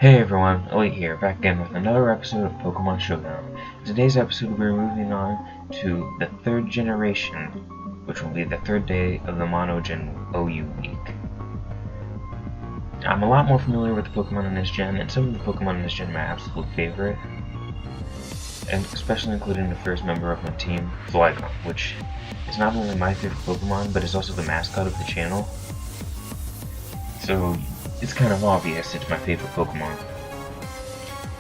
Hey everyone, Elite here, back again with another episode of Pokemon Showdown. In today's episode, we're moving on to the third generation, which will be the third day of the Monogen OU week. I'm a lot more familiar with the Pokemon in this gen, and some of the Pokemon in this gen are my absolute favorite, and especially including the first member of my team, Flygon, which is not only my favorite Pokemon, but is also the mascot of the channel. So it's kind of obvious it's my favorite Pokemon.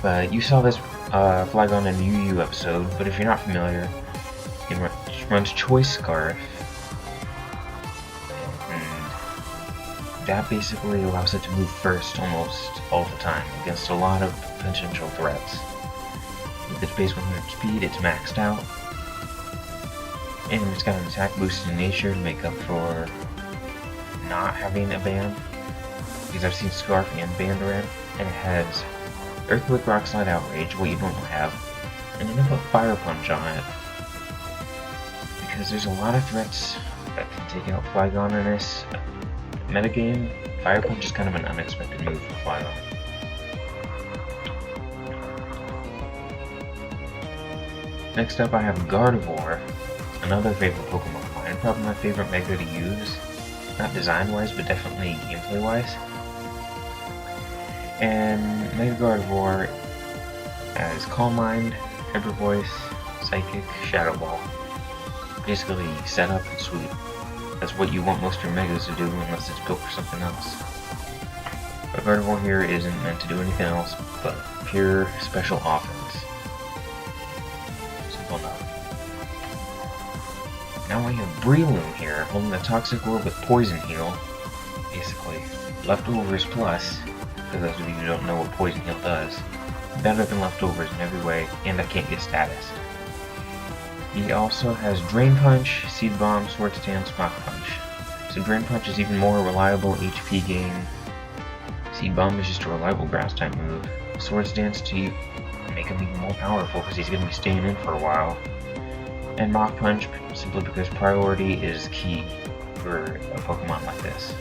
But you saw this Flygon in the UU episode, but if you're not familiar, it runs Choice Scarf, and that basically allows it to move first almost all the time against a lot of potential threats. With its base 100 speed, it's maxed out, and it's got an attack boost in nature to make up for not having a band, because I've seen Scarf and Band around, and it has Earthquake, Rock Slide, Outrage, what you don't have, and then I put Fire Punch on it, because there's a lot of threats that can take out Flygon in this metagame. Fire Punch is kind of an unexpected move for Flygon. Next up I have Gardevoir, another favorite Pokemon of mine, probably my favorite Mega to use, not design-wise, but definitely gameplay-wise. And Mega Gardevoir has Calm Mind, Hyper Voice, Psychic, Shadow Ball. Basically set up and sweep. That's what you want most of your Megas to do unless it's built for something else. But Gardevoir here isn't meant to do anything else but pure special offense. Simple enough. Now we have Breloom here, holding the Toxic Orb with Poison Heal. Basically, Leftovers Plus. For those of you who don't know what Poison Heal does, better than Leftovers in every way, and I can't get status. He also has Drain Punch, Seed Bomb, Swords Dance, Mach Punch. So Drain Punch is even more reliable HP gain. Seed Bomb is just a reliable Grass type move. Swords Dance to make him even more powerful because he's going to be staying in for a while. And Mach Punch simply because priority is key for a Pokemon like this.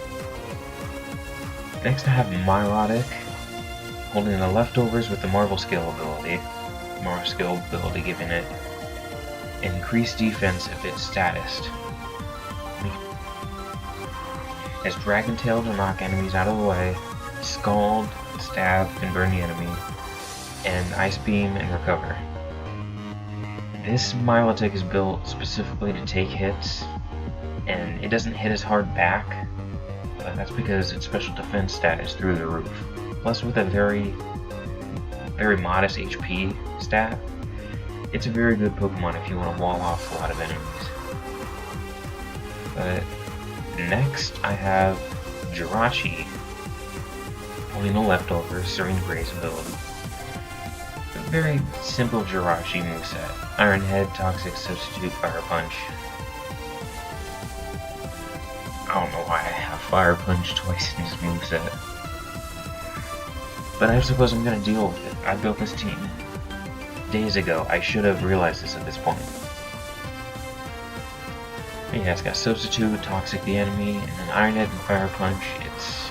Next I have Milotic, holding the Leftovers with the Marvel Skill ability. Marvel Skill ability giving it increased defense if it's statused. Has Dragon Tail to knock enemies out of the way, Scald, Stab, and burn the enemy, and Ice Beam and recover. This Milotic is built specifically to take hits, and it doesn't hit as hard back. That's because its special defense stat is through the roof. Plus, with a very modest HP stat, it's a very good Pokemon if you want to wall off a lot of enemies. But next, I have Jirachi, holding the Leftovers, Serene Grace ability. A very simple Jirachi moveset. Iron Head, Toxic, Substitute, Fire Punch. I don't know why I have Fire Punch twice in this moveset. But I suppose I'm gonna deal with it. I built this team days ago. I should have realized this at this point. But yeah, it's got Substitute, Toxic the enemy, and then Iron Head and Fire Punch. It's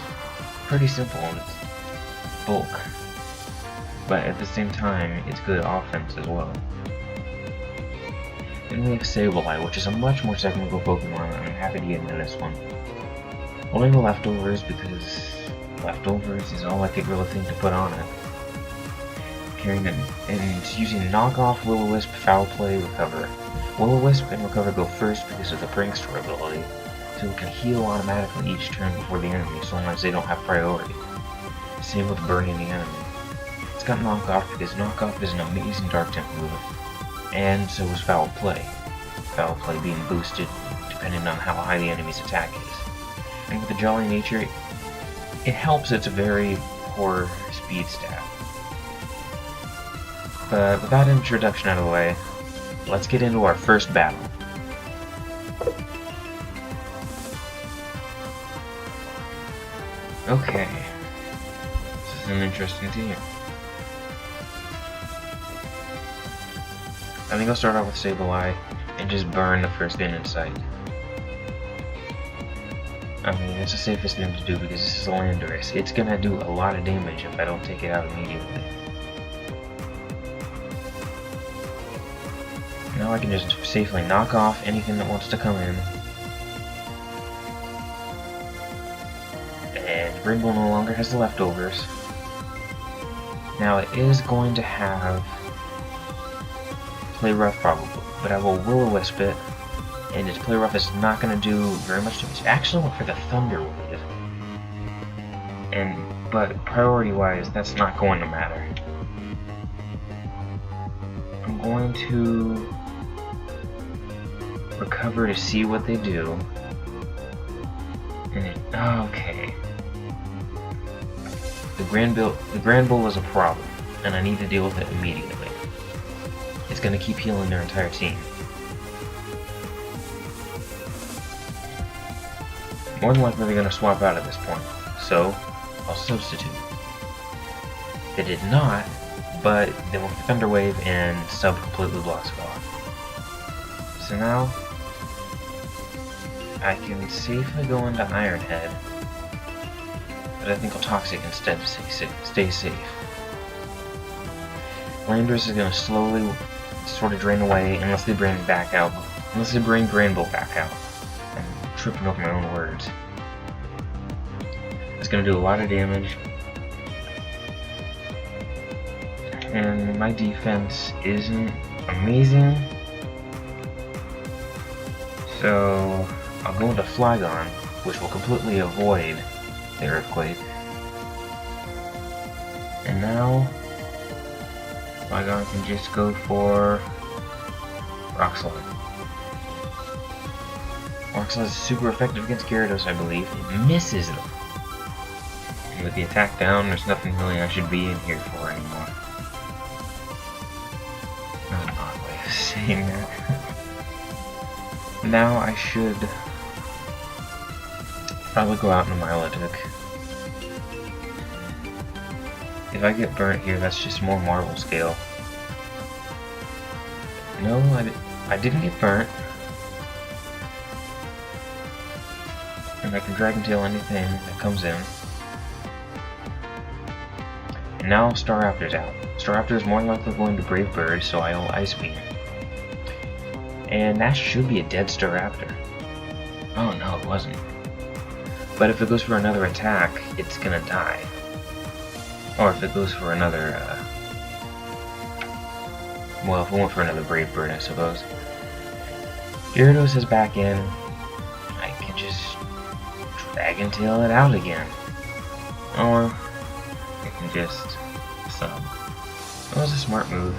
pretty simple and it's bulk. But at the same time, it's good offense as well. Then we have Sableye, which is a much more technical Pokemon, and I'm happy to get into this one. Holding the Leftovers because Leftovers is all I could really think to put on it. Carrying them and using Knockoff, Will-O-Wisp, Foul Play, Recover. Will-O-Wisp and Recover go first because of the Prankster ability, so it can heal automatically each turn before the enemy so long as they don't have priority. Same with burning the enemy. It's got Knockoff because Knockoff is an amazing Dark type move. And so is Foul Play. Foul Play being boosted depending on how high the enemy's attack is. And with the Jolly nature, it helps its very poor speed stat. But with that introduction out of the way, let's get into our first battle. Okay, this is an interesting team. I think I'll start off with Sableye and just burn the first in sight. I mean, it's the safest thing to do because this is a Landorus. It's gonna do a lot of damage if I don't take it out immediately. Now I can just safely knock off anything that wants to come in. And Rainbow no longer has the leftovers. Now it is going to have Play Rough probably, but I will Will-O-Wisp it, and its Play Rough is not going to do very much damage. I actually went for the Thunder Wave, but priority-wise, that's not going to matter. I'm going to recover to see what they do. And okay. The Grand Bull is a problem, and I need to deal with it immediately. It's going to keep healing their entire team. More than likely they're going to swap out at this point, so I'll substitute. They did not, but they went for Thunder Wave and Sub completely blocks it off. So now I can safely go into Iron Head, but I think I'll Toxic instead to stay safe. Landorus is going to slowly sort of drain away unless they bring back out. Unless they bring Grand Bull back out. I'm tripping over my own words. It's going to do a lot of damage. And my defense isn't amazing. So I'll go into Flygon, which will completely avoid the Earthquake. And now Flygon can just go for Rock Slide. Rock Slide is super effective against Gyarados, I believe. It misses them. And with the attack down, there's nothing really I should be in here for anymore. Not an odd way of saying that. Now I should probably go out in a Milotic. If I get burnt here, that's just more Marvel Scale. No, I didn't get burnt. And I can Dragon Tail anything that comes in. And now Staraptor's out. Staraptor is more likely going to Brave Bird, so I'll Ice Beam. And that should be a dead Staraptor. Oh no, it wasn't. But if it goes for another attack, it's gonna die. Or if it goes for another, well, if it went for another Brave Bird, I suppose. Gyarados is back in. I can just Dragon Tail it out again. Or I can just Sub. That was a smart move.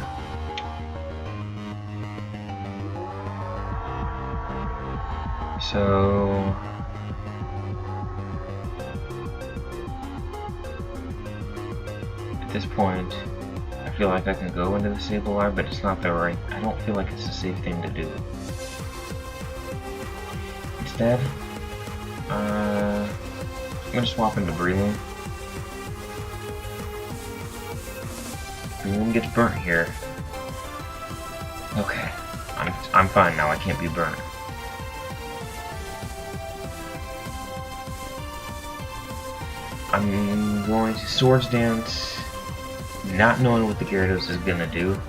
So at this point, I feel like I can go into the Sableye, but it's not the right. I don't feel like it's a safe thing to do. Instead, I'm gonna swap into Breloom. Breloom gets burnt here. Okay, I'm fine now. I can't be burnt. I'm going to Swords Dance, not knowing what the Gyarados is gonna do.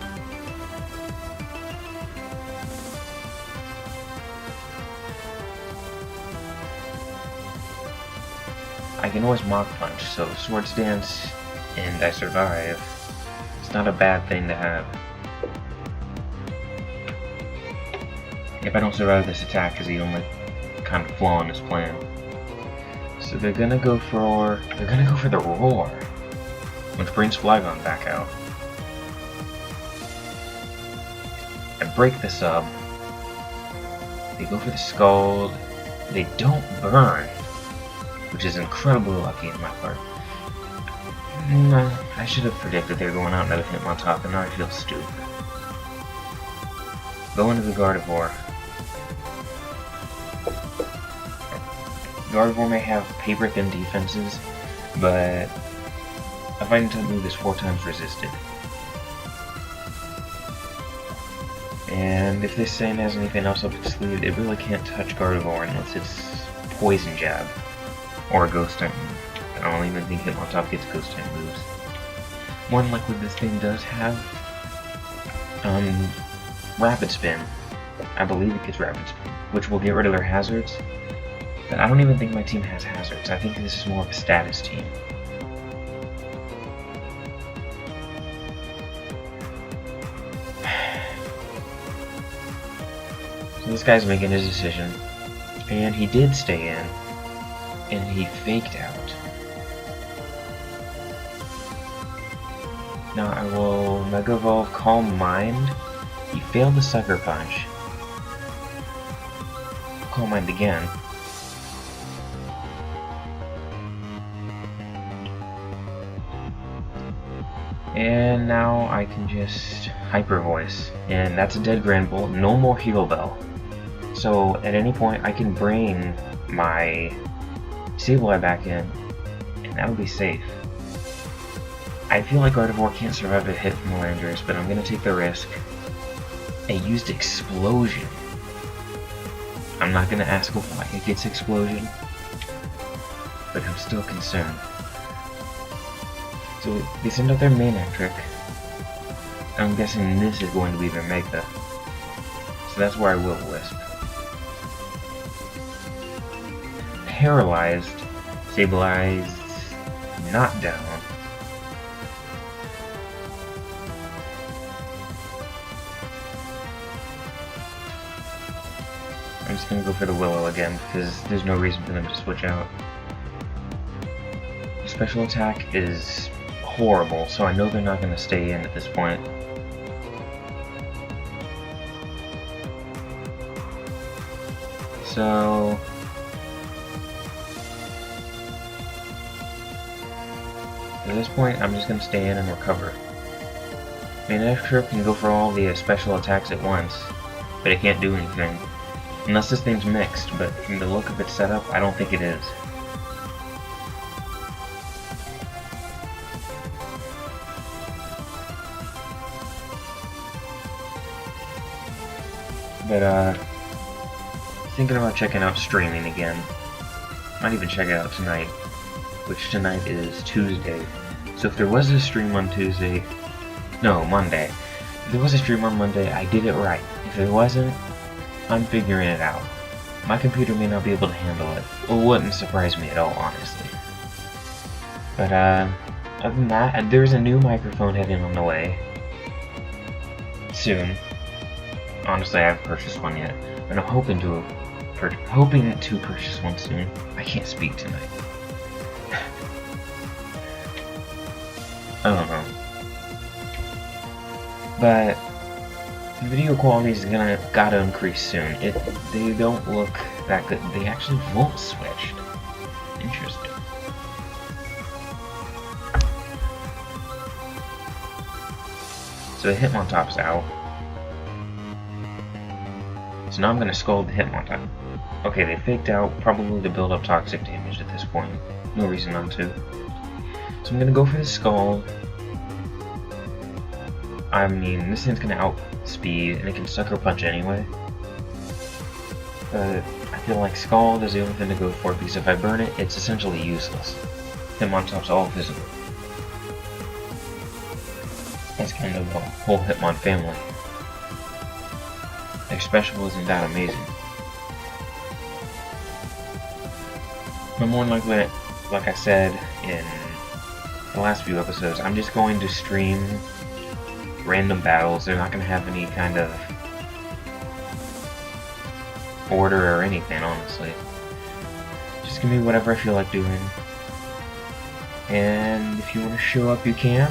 I can always Mach Punch, so Swords Dance and I survive. It's not a bad thing to have. If I don't survive this attack is the only kind of flaw in this plan. So they're gonna go for the Roar, which brings Flygon back out. I break the Sub. They go for the Scald. They don't burn, which is incredibly lucky on my part. I should have predicted they were going out and I would hit my top, and now I feel stupid. Go into the Gardevoir. Gardevoir may have paper-thin defenses, but a fighting type move is 4 times resisted. And if this Saiyan has anything else up its sleeve, it really can't touch Gardevoir unless it's Poison Jab. Or a ghost type move. I don't even think Hitmontop gets ghost type moves. More than likely this thing does have Rapid Spin. I believe it gets Rapid Spin, which will get rid of their hazards. But I don't even think my team has hazards. I think this is more of a status team. So this guy's making his decision. And he did stay in. And he faked out. Now I will Mega Evolve Calm Mind. He failed the Sucker Punch. Calm Mind again. And now I can just Hyper Voice. And that's a dead Grand Bolt. No more Heal Bell. So at any point I can bring my Sableye back in. And that'll be safe. I feel like Gardevoir can't survive a hit from Landorus, but I'm going to take the risk. I used Explosion. I'm not going to ask why it gets Explosion, but I'm still concerned. So they send out their Manectric. I'm guessing this is going to be their Mega. So that's where I will Wisp. Paralyzed. Stabilized. Not down. I'm just gonna go for the Willow again because there's no reason for them to switch out. The special attack is horrible, so I know they're not gonna stay in at this point. So at this point, I'm just gonna stay in and recover. Manectric can go for all the special attacks at once, but it can't do anything. Unless this thing's mixed, but from the look of its setup, I don't think it is. But, thinking about checking out streaming again. Might even check it out tonight, which tonight is Tuesday. So if there was a stream on Tuesday, no, Monday. If there was a stream on Monday, I did it right. If there wasn't, I'm figuring it out. My computer may not be able to handle it. It wouldn't surprise me at all, honestly. But, other than that, there's a new microphone heading on the way. Soon. Honestly, I haven't purchased one yet. But I'm hoping to purchase one soon. I can't speak tonight. I don't know. But the video quality is gotta increase soon. They don't look that good. They actually won't switch. Interesting. So the Hitmontop's out. So now I'm gonna scold the Hitmontop. Okay, they faked out, probably to build up toxic damage at this point. No reason not to. So I'm gonna go for the Scald. I mean, this thing's gonna outspeed, and it can Sucker Punch anyway. But I feel like Scald is the only thing to go for, because if I burn it, it's essentially useless. Hitmontop's all visible. That's kind of the whole Hitmon family. Their special isn't that amazing. But more than likely, like I said in the last few episodes, I'm just going to stream random battles. They're not going to have any kind of order or anything, honestly. Just give me whatever I feel like doing. And if you want to show up, you can.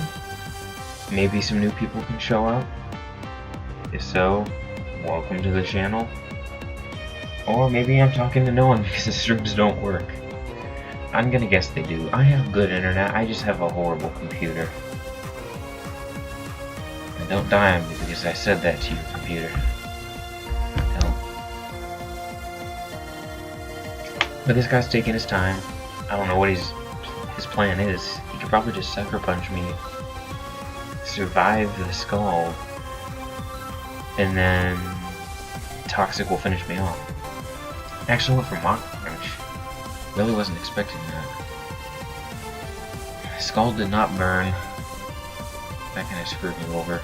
Maybe some new people can show up. If so, welcome to the channel. Or maybe I'm talking to no one because the streams don't work. I'm gonna guess they do. I have good internet, I just have a horrible computer. And don't die on me because I said that to your computer. Help. But this guy's taking his time. I don't know what his plan is. He could probably just Sucker Punch me, survive the Scald, and then Toxic will finish me off. Actually went for Mach Punch. Really wasn't expecting that. Skull did not burn. That kind of screwed me over.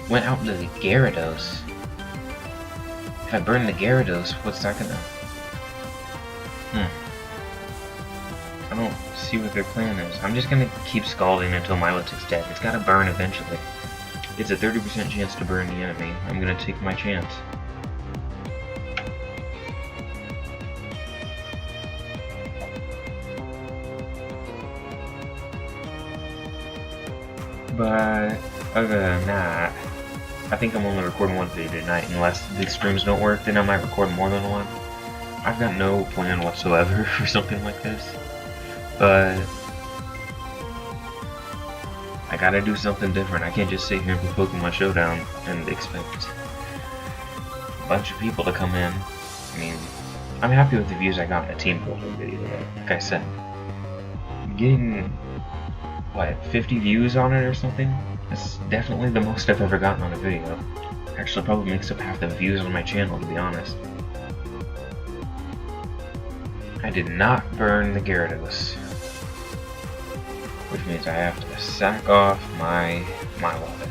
Went out into the Gyarados. If I burn the Gyarados, what's that gonna... I don't see what their plan is. I'm just gonna keep scalding until Milotic's dead. It's gotta burn eventually. It's a 30% chance to burn the enemy. I'm gonna take my chance. But other than that, I think I'm only recording one video tonight. Unless the streams don't work, then I might record more than one. I've got no plan whatsoever for something like this. But I gotta do something different. I can't just sit here and play Pokemon Showdown and expect a bunch of people to come in. I mean, I'm happy with the views I got in the team building video. Like I said, getting, what, 50 views on it or something? That's definitely the most I've ever gotten on a video. Actually, probably makes up half the views on my channel, to be honest. I did not burn the Gyarados, which means I have to sack off my wallet.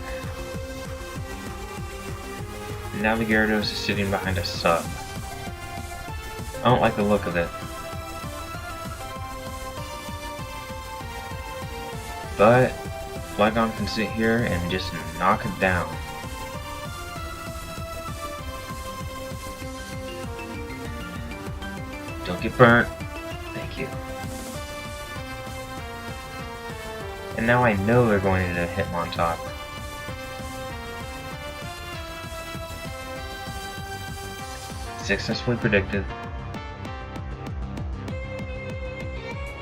Now the Gyarados is sitting behind a sub. I don't like the look of it. But Flygon can sit here and just knock it down. Don't get burnt. Thank you. And now I know they're going to Hitmontop. Successfully predicted.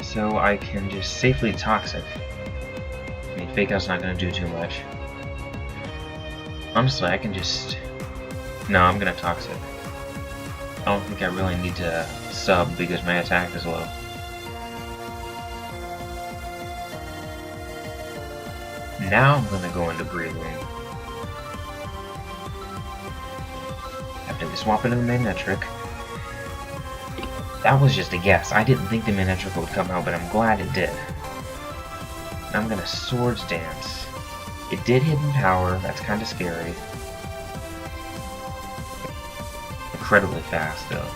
So I can just safely Toxic. I mean, Fake Out's not going to do too much. Honestly, I can just... No, I'm going to Toxic. I don't think I really need to sub because my attack is low. Now I'm going to go into Breloom. After we swap into the Manectric. That was just a guess. I didn't think the Manectric would come out, but I'm glad it did. I'm going to Swords Dance. It did Hidden Power. That's kind of scary. Incredibly fast, though.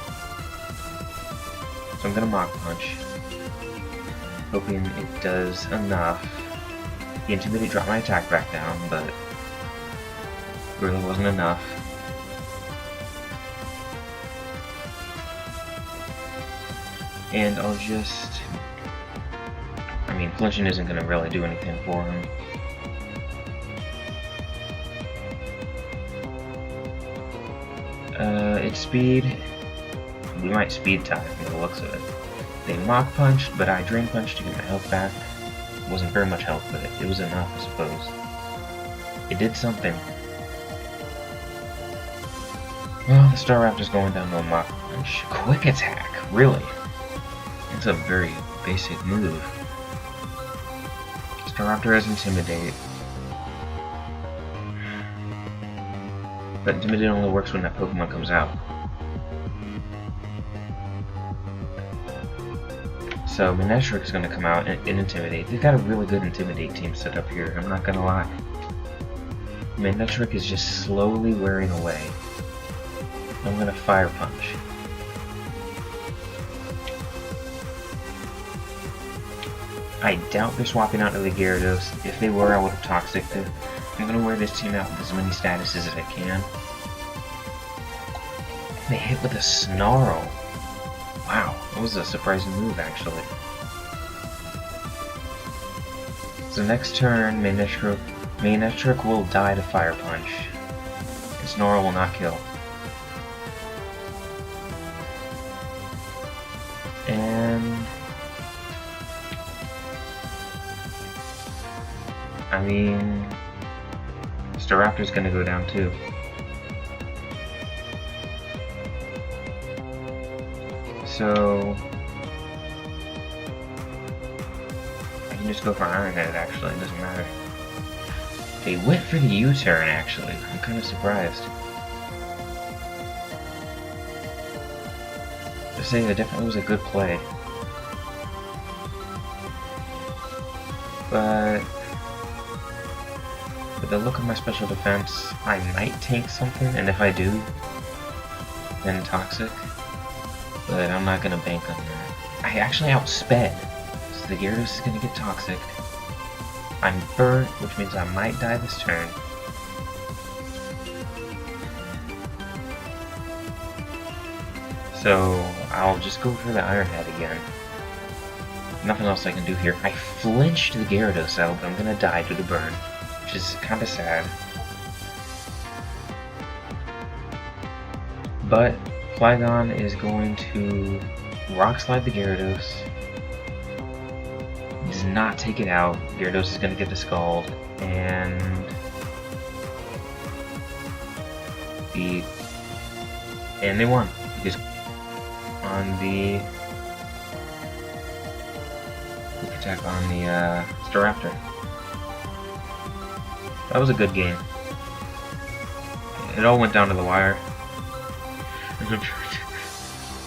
So I'm going to Mach Punch. Hoping it does enough. The Intimidate dropped my attack back down, but it really wasn't enough. And I'll just... I mean, flinching isn't going to really do anything for him. Its speed... We might speed type from the looks of it. They Mach Punched, but I Drain Punched to get my health back. It wasn't very much health, but it was enough, I suppose. It did something. Well, the Staraptor's going down to a Mach Punch. Quick Attack, really? It's a very basic move. Staraptor has Intimidate. But Intimidate only works when that Pokemon comes out. So Manectric's going to come out and Intimidate. They've got a really good Intimidate team set up here, I'm not going to lie. Manectric is just slowly wearing away. I'm going to Fire Punch. I doubt they're swapping out to the Gyarados. If they were, I would have Toxic'd it. I'm going to wear this team out with as many statuses as I can. They hit with a Snarl. Wow, that was a surprising move, actually. So next turn, Manectric will die to Fire Punch. And Snarl will not kill. And... I mean... Staraptor's gonna go down too. So... I can just go for Iron Head, actually, it doesn't matter. They went for the U-turn, actually. I'm kind of surprised. to say that definitely was a good play. But with the look of my special defense, I might tank something, and if I do, then Toxic. But I'm not gonna bank on that. I actually outsped, so the Gyarados is gonna get Toxic. I'm burnt, which means I might die this turn. So I'll just go for the Iron Head again. Nothing else I can do here. I flinched the Gyarados out, but I'm gonna die to the burn, which is kinda sad. But Flygon is going to Rock Slide the Gyarados. Does not take it out. Gyarados is gonna get the Scald, and they won because on the quick attack on the Staraptor. That was a good game. It all went down to the wire.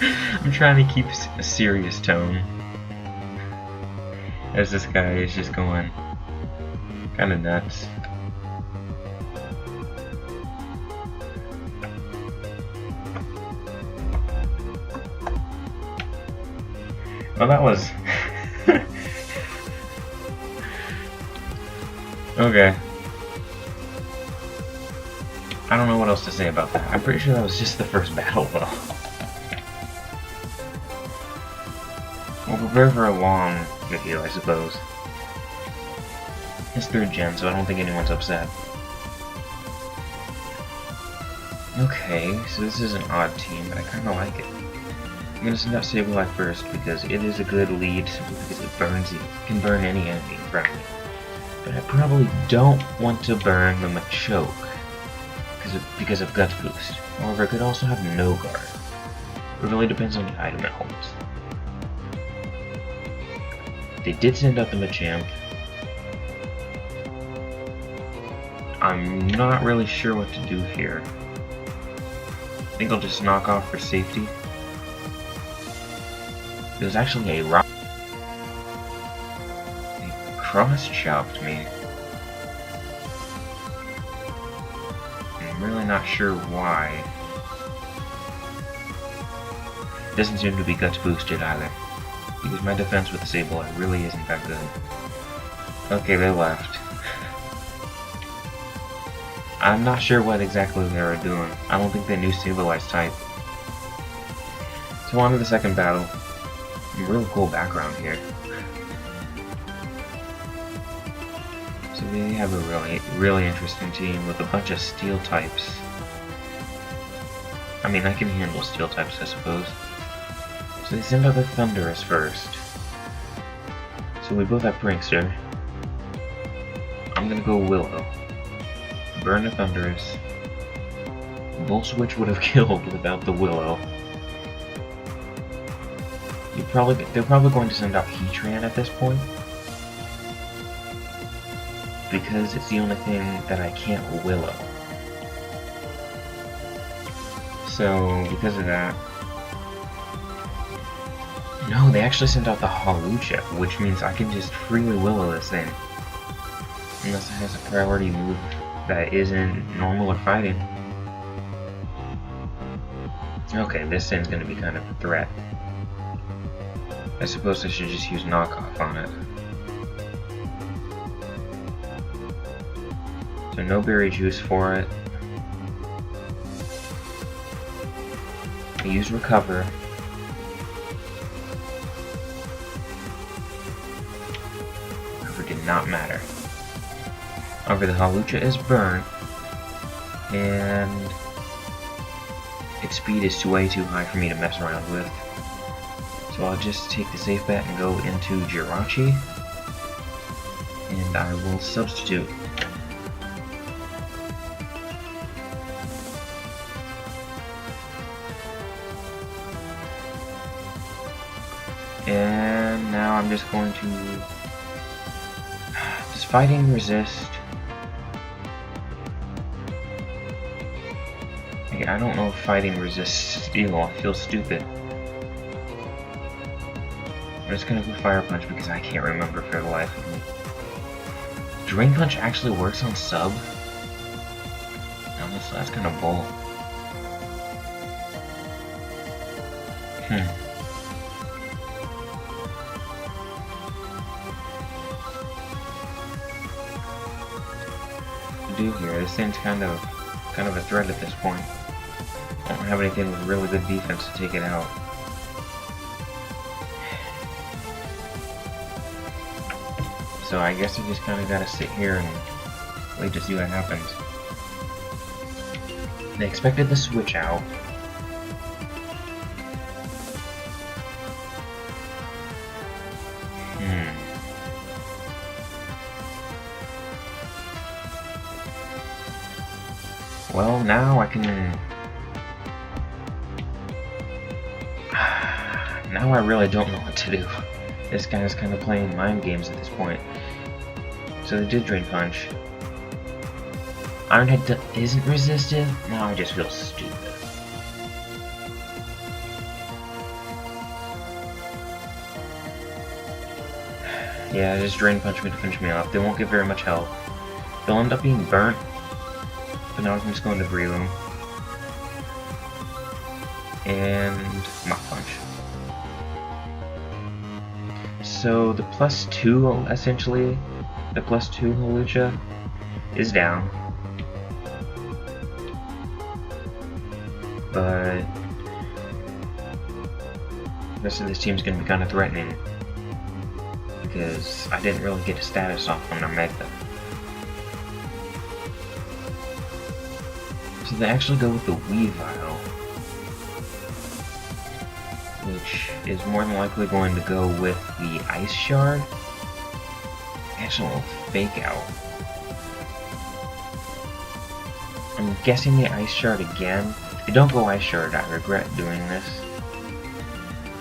I'm trying to keep a serious tone as this guy is just going kind of nuts. Well, that was okay. I don't know what else to say about that. I'm pretty sure that was just the first battle, though. We'll prepare for a long video, I suppose. It's 3rd gen, so I don't think anyone's upset. Okay, so this is an odd team, but I kinda like it. I'm gonna send out Sableye first because it is a good lead, simply because it burns you. It can burn any enemy in front of me. But I probably don't want to burn the Machoke because of Guts Boost. However, it could also have no guard. It really depends on the item it holds. They did send out the Machamp. I'm not really sure what to do here. I think I'll just knock off for safety. There's actually a rock. He cross-chopped me. I'm really not sure why. Doesn't seem to be Guts boosted either. Because my defense with the Sableye really isn't that good. Okay, they left. I'm not sure what exactly they were doing. I don't think they knew Sableye's type. So on to the second battle. Real cool background here. So they have a really interesting team with a bunch of steel types. I mean, I can handle steel types, I suppose. So they send out the Thundurus first. So we both have Prankster. I'm gonna go Willow. Burn the Thundurus. Volt Switch would have killed without the Willow. They're probably going to send out Heatran at this point. Because it's the only thing that I can't Willow. So, because of that... No, they actually sent out the Hawlucha, which means I can just freely Willow this thing. Unless it has a priority move that isn't normal or fighting. Okay, this thing's gonna be kind of a threat. I suppose I should just use knockoff on it. So no berry juice for it. I use recover. Recover did not matter. However, the Hawlucha is burnt, and its speed is way too high for me to mess around with. So I'll just take the safe bet and go into Jirachi, and I will substitute. And now I'm just going to... Does fighting resist? I don't know if fighting resists steel. I feel stupid. I'm just gonna go Fire Punch because I can't remember for the life of me. Drain Punch actually works on sub? Honestly, that's kind of bull. Do here. This thing's kind of a threat at this point. I don't have anything with really good defense to take it out. So I guess I just kind of gotta sit here and wait to see what happens. They expected the switch out. Well, now I can... Now I really don't know what to do. This guy's kind of playing mind games at this point. So they did Drain Punch. Iron Head isn't resistive. Now I just feel stupid. Yeah, just Drain Punch me to finish me off. They won't get very much health. They'll end up being burnt. But now I can just go into Breloom. And Mach Punch. So the +2, essentially, the +2 Hawlucha is down. But the rest of this team's going to be kind of threatening. Because I didn't really get a status off on their Mega. So they actually go with the Weavile, which is more than likely going to go with the Ice Shard. Actual Fake Out. I'm guessing the Ice Shard again. If they don't go Ice Shard, I regret doing this.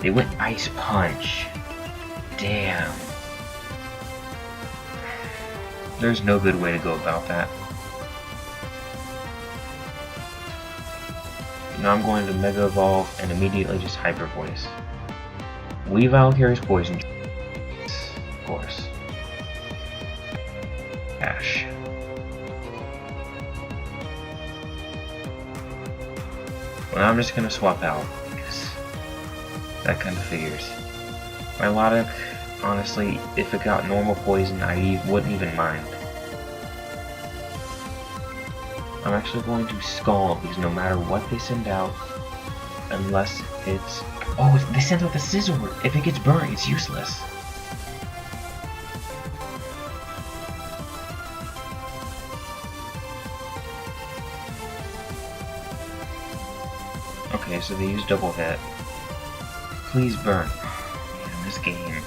They went Ice Punch. Damn. There's no good way to go about that. Now I'm going to Mega Evolve and immediately just Hyper Voice. Weavile carries Poison, of course. Ash. Well, I'm just gonna swap out because that kind of figures. My Lodic, honestly, if it got normal poison, I wouldn't even mind. I'm actually going to Scald because no matter what they send out, unless it's... Oh, they sent out the Scizor! If it gets burnt, it's useless. Okay, so they use Double Hit. Please burn. Man, this game.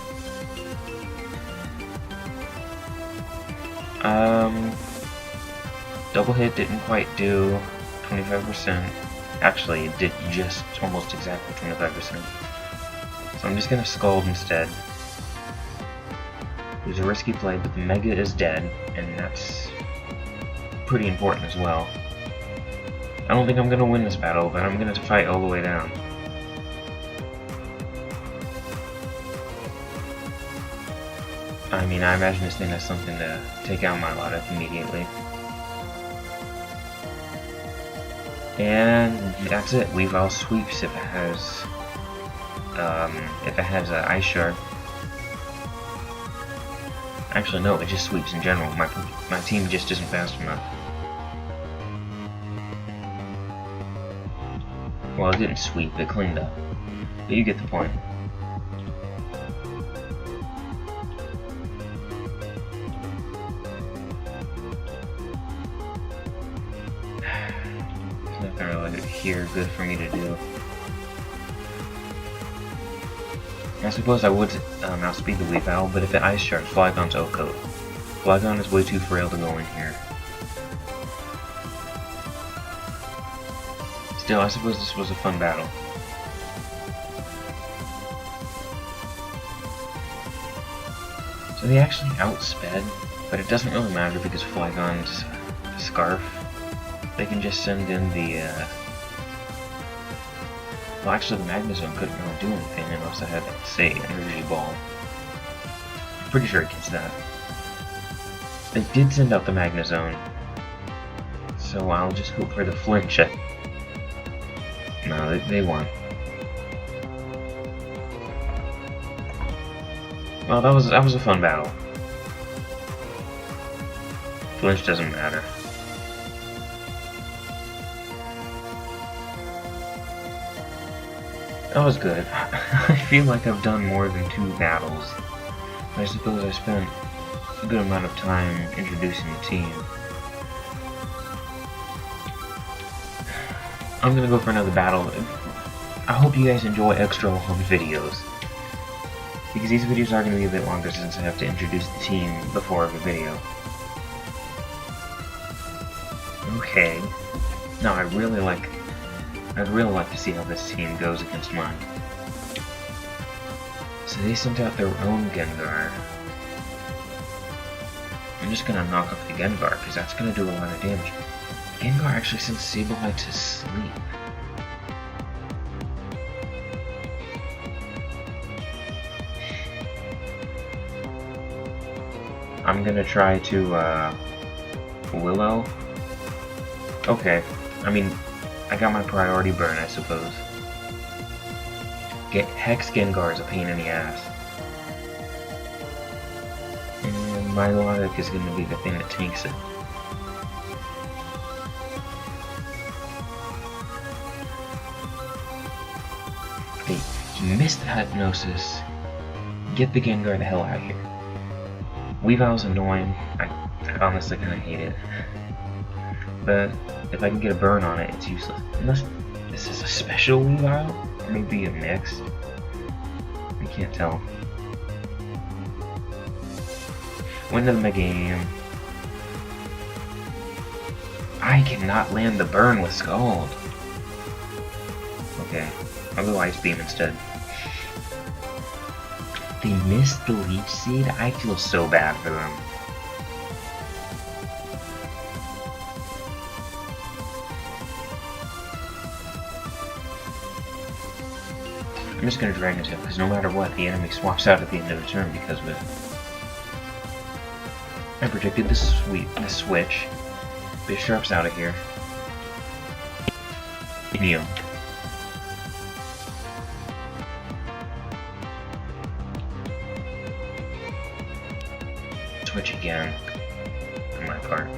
Double Hit didn't quite do 25%. Actually, it did just almost exactly 25%. So I'm just gonna Scald instead. It was a risky play, but the Mega is dead, and that's pretty important as well. I don't think I'm gonna win this battle, but I'm gonna fight all the way down. I mean, I imagine this thing has something to take out my Lodic immediately. And that's it. Weavile sweeps if it has an Ice Shard. Actually, no, it just sweeps in general. My team just isn't fast enough. Well, it didn't sweep, it cleaned up. But you get the point. There's nothing really here good for me to do. I suppose I would outspeed the Weavile, but if it Ice Shards, Flygon's O-Code. Flygon is way too frail to go in here. Still, I suppose this was a fun battle. So they actually outsped, but it doesn't really matter because Flygon's Scarf. They can just send in the Well, actually, the Magnezone couldn't really do anything unless I had, say, Energy Ball. I'm pretty sure it gets that. They did send out the Magnezone, so I'll just hope for the flinch. No, they won. Well, that was a fun battle. Flinch doesn't matter. That was good. I feel like I've done more than 2 battles. I suppose I spent a good amount of time introducing the team. I'm gonna go for another battle. I hope you guys enjoy extra long videos, because these videos are gonna be a bit longer since I have to introduce the team before every video. Okay. Now I'd really like to see how this team goes against mine. So they sent out their own Gengar. I'm just gonna knock off the Gengar, because that's gonna do a lot of damage. Gengar actually sent Sableye to sleep. I'm gonna try to, Willow. Okay, I mean, I got my priority burn, I suppose. Hex Gengar is a pain in the ass. And Milotic is gonna be the thing that tanks it. Okay, he missed the Hypnosis. Get the Gengar the hell out of here. Weavile's annoying. I honestly kinda hate it. But if I can get a burn on it, it's useless. Unless this is a special Weavile? Or maybe a mix? I can't tell. Win the game. I cannot land the burn with Scald. Okay, I'll go Ice Beam instead. They missed the Leech Seed? I feel so bad for them. I'm just gonna Dragon Tail, because no matter what, the enemy swaps out at the end of the turn because of it. I predicted the switch. Bishop's out of here. Neo. Switch again, on my part.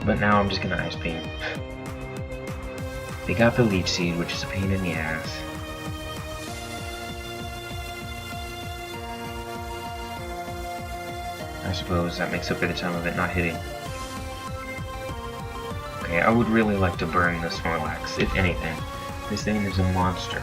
But now I'm just gonna Ice Beam. They got the Leech Seed, which is a pain in the ass. I suppose that makes up for the time of it not hitting. Okay, I would really like to burn this Snorlax, if anything. This thing is a monster.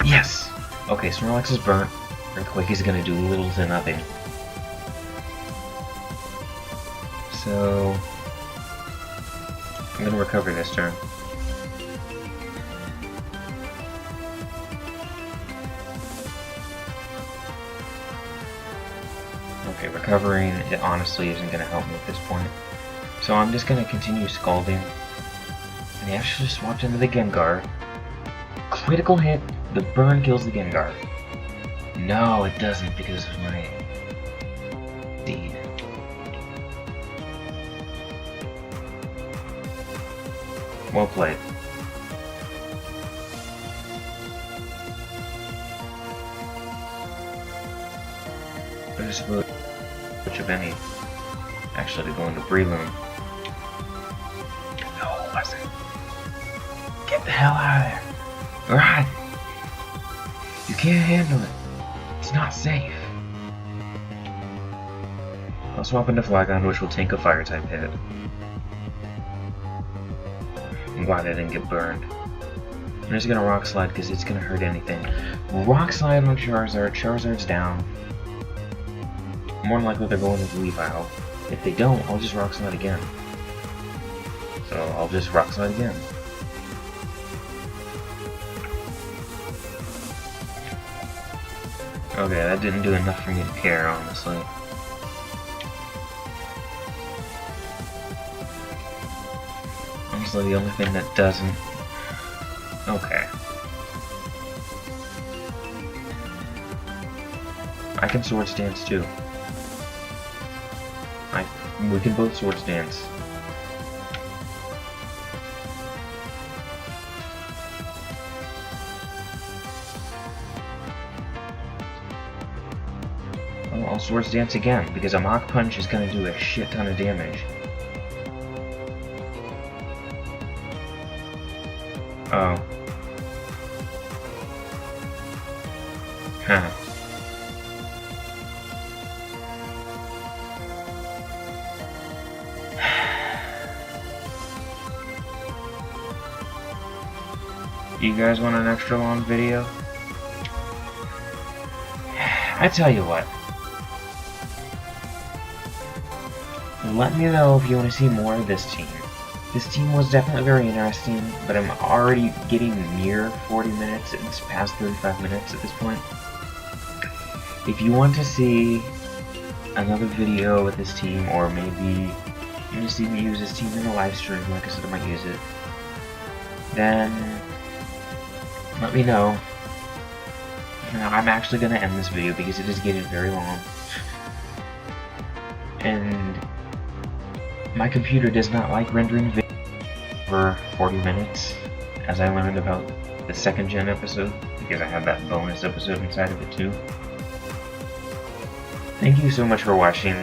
Yes! Okay, Snorlax is burnt. Earthquake is gonna do little to nothing. So I'm gonna recover this turn. Okay, recovering, it honestly isn't gonna help me at this point. So I'm just gonna continue Scalding. And he actually swapped into the Gengar. Critical hit, the burn kills the Gengar. No, it doesn't because of my seed. Well played. There's which of any actually to go into Breloom. No, listen. Get the hell out of there. Alright. You can't handle it. It's not safe. I'll swap into Flygon, which will tank a fire type hit. I'm glad I didn't get burned. I'm just gonna Rock Slide because it's gonna hurt anything. Rock Slide on Charizard. Charizard's down. More than likely they're going with Weavile. If they don't, I'll just Rock Slide again. So I'll just Rock Slide again. Okay, that didn't do enough for me to care, honestly. honestly the only thing that doesn't. Okay. I can swords dance too. We can both swords dance. I'll swords dance again, because a Mach Punch is gonna do a shit ton of damage. Oh. Huh. You guys want an extra long video? I tell you what. Let me know if you want to see more of this team. This team was definitely very interesting, but I'm already getting near 40 minutes. It's past 35 minutes at this point. If you want to see another video with this team, or maybe you want to see me use this team in a live stream, like I said I might use it, then let me know. Now, I'm actually going to end this video because it is getting very long. And my computer does not like rendering video for 40 minutes, as I learned about the second gen episode, because I have that bonus episode inside of it too. Thank you so much for watching.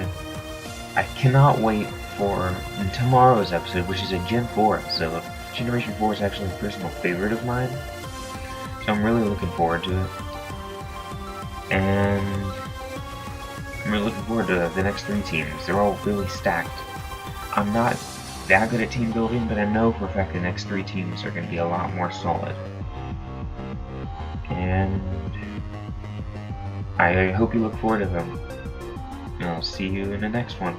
I cannot wait for tomorrow's episode, which is a Gen 4 episode. Generation 4 is actually a personal favorite of mine, so I'm really looking forward to it. And I'm really looking forward to the next 3 teams. They're all really stacked. I'm not that good at team building, but I know for a fact the next 3 teams are going to be a lot more solid. And I hope you look forward to them. And I'll see you in the next one.